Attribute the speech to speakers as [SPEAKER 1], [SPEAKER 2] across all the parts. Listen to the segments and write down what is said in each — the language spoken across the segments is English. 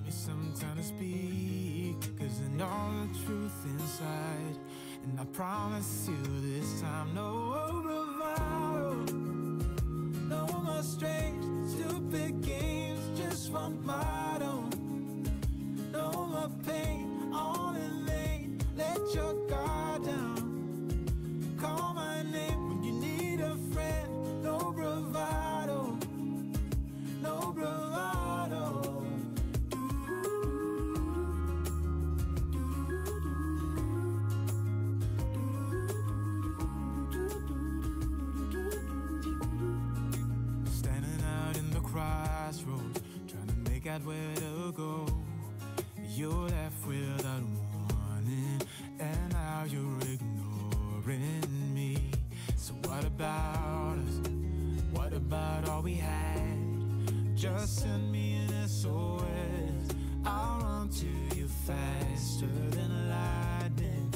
[SPEAKER 1] me some time to speak, 'cause I know the truth inside. And I promise you this time, no bravado, no more strange, stupid games, just one motto. No more pain, all in vain, let your guard down. Call my name when you need a friend, no bravado, no bravado. Standing out in the crossroads, trying to make out where to go. You're left without warning, and now you're ignoring me. So what about us? What about all we had? Just send me an SOS, I'll run to you faster than lightning.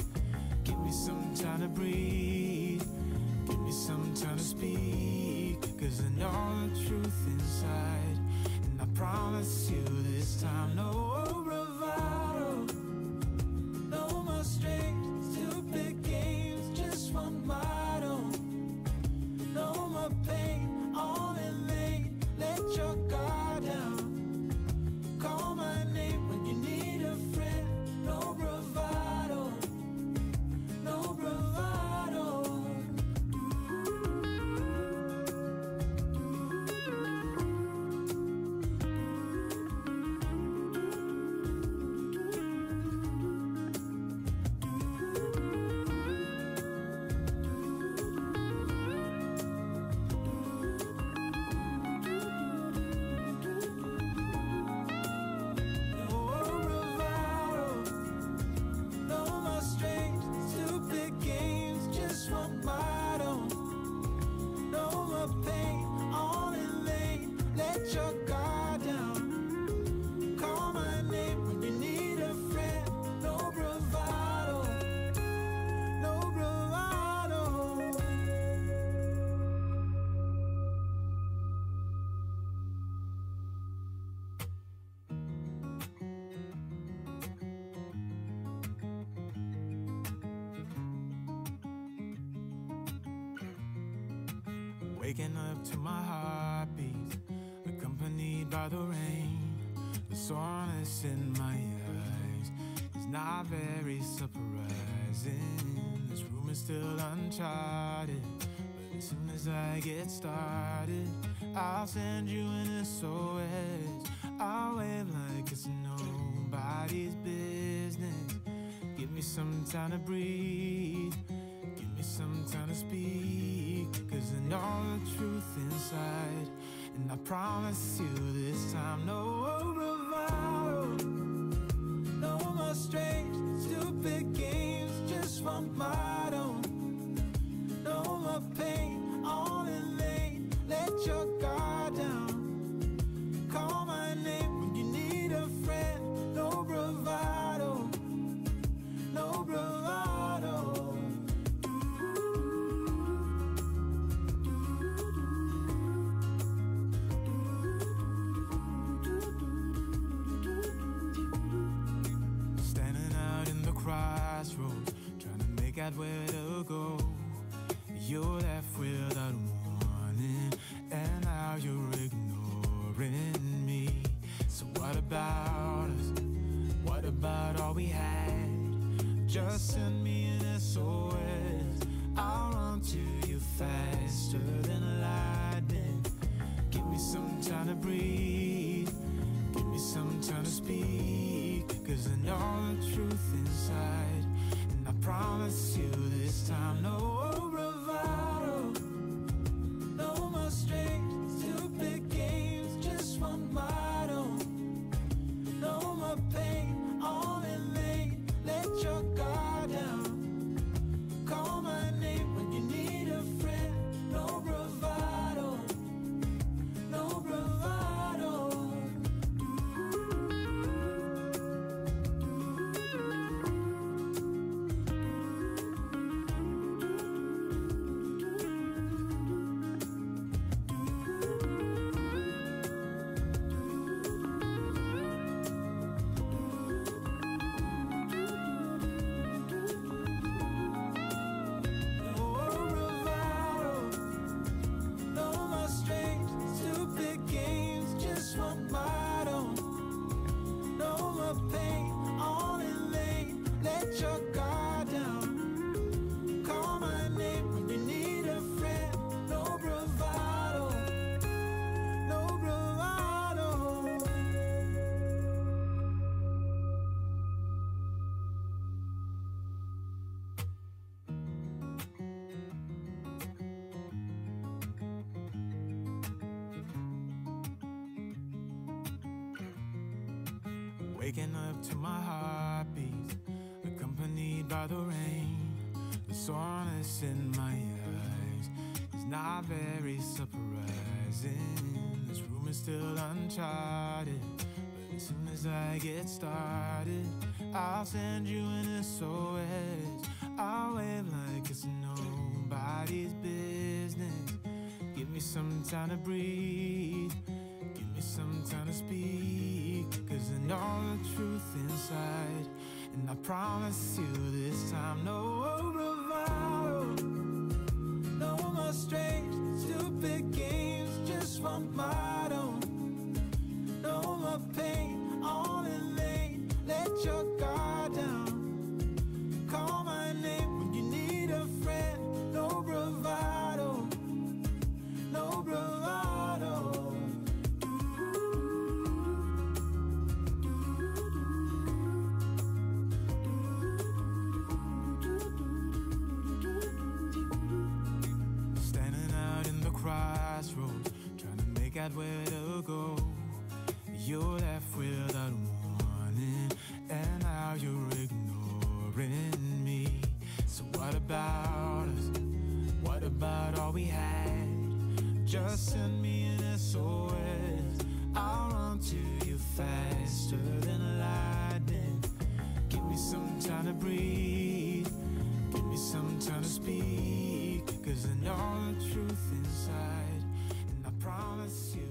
[SPEAKER 1] Give me some time to breathe, give me some time to speak, 'cause I know the truth inside. And I promise you this time, no bravado, no more strange, stupid games, just one motto. No more pain, all in vain, let your guard down. Call my name when you need a friend, no bravado, no bravado. Waking up to my heartbeat, accompanied by the rain. The soreness in my eyes is not very surprising. This room is still uncharted, but as soon as I get started, I'll send you an SOS. I'll wave like it's nobody's business. Give me some time to breathe, give me some time to speak, 'cause I know the truth inside. And I promise you this time, no bravado, no more strange, stupid games, just one motto. No more pain, all in vain, let your guard down. Call my name when you need a friend, no bravado, no bravado. Crossroads, trying to make out where to go. You're left without warning, and now you're ignoring me. So what about us? What about all we had? Just send me an SOS, I'll run to you faster than lightning. Give me some time to breathe, give me some time to speak, 'cause I know the truth inside. And I promise you this time, no bravado, no more strange, stupid games, just one motto. No more pain, all in vain, let your guard down. Call my name when you need a friend, no bravado, no bravado. Waking up to my heartbeat, accompanied by the rain. The soreness in my eyes is not very surprising. This room is still uncharted, but as soon as I get started, I'll send you an SOS. I'll wave like it's nobody's business. Give me some time to breathe, give me some time to speak, 'cause I know the truth inside. And I promise you this time, no bravado, no more strange, stupid games, just one motto. No more pain, all in vain, let your guard down. Call my name when you need a friend. No bravado, no bravado. Standing out in the crossroads, trying to make out where to go. You're left without warning, and now you're ignoring me. So what about us? What about all we had? Just send me an SOS. I'll run to you faster than lightning. Give me some time to breathe, give me some time to speak, 'cause I know the truth inside. And I promise you